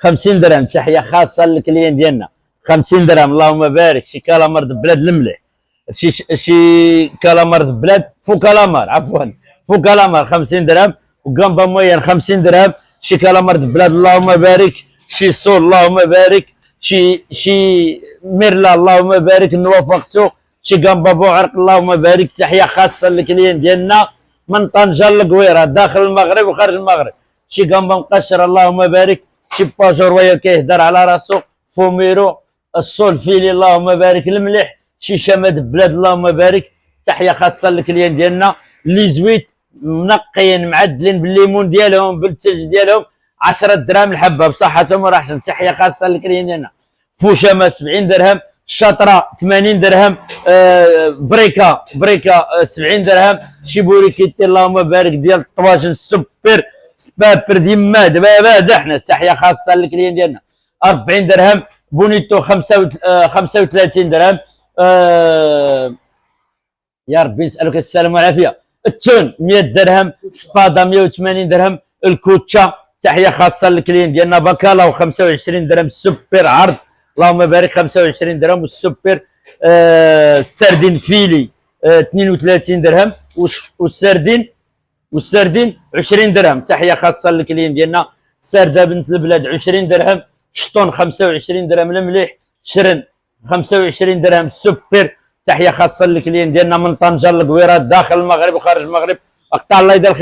50 درهم تحيه خاصه للكليان ديالنا. 50 درهم اللهم بارك. شي كالامار بلاد الملح، شي كالامار بلاد فو كالامار، عفوا فو كالامار 50 درهم. وقنبه موين 50 درهم. شي كالامار بلاد اللهم بارك. شي صول اللهم بارك. شي ميرلا اللهم بارك نوافقتو. شي قنبه بوعرق اللهم بارك. تحيه خاصه للكليان ديالنا من طنجه للقويره داخل المغرب وخارج المغرب. شي قنبه مقشره اللهم بارك. شي باجور ويا كيهدر على راسو فوميرو الصول فيلي اللهم بارك. الملح شي شماد بلاد اللهم بارك. تحيه خاصه للكليان ديالنا لي زويت منقيين معدلين بالليمون ديالهم بالثلج ديالهم 10 دراهم الحبه بصحتهم وراحتهم. تحيه خاصه للكليان ديالنا. فوشامه 70 درهم. شطره 80 درهم. بريكا 70 درهم. شي بوريكيتي اللهم بارك ديال الطواجن سوبر سبابر ديما دابا حنا. تحيه خاصه للكليان ديالنا 40 درهم. بونيتو 35 درهم. يا ربي نسالك السلامه والعافيه. التون 100 درهم. سبادا 180 درهم. الكوتشا تحيه خاصه للكليان ديالنا. باكالاو 25 درهم. سوبر عرض اللهم بارك 25 درهم. والسوبر السردين فيلي 32 درهم. والسردين 20 درهم. تحيه خاصه للكليان ديالنا. سرده بنت البلاد 20 درهم. شطون 25 درهم. المليح شرن 25 درهم. سوبر تحيه خاصه للكليان ديالنا من طنجه للقويره داخل المغرب وخارج المغرب. اقطع الله يدير الخير.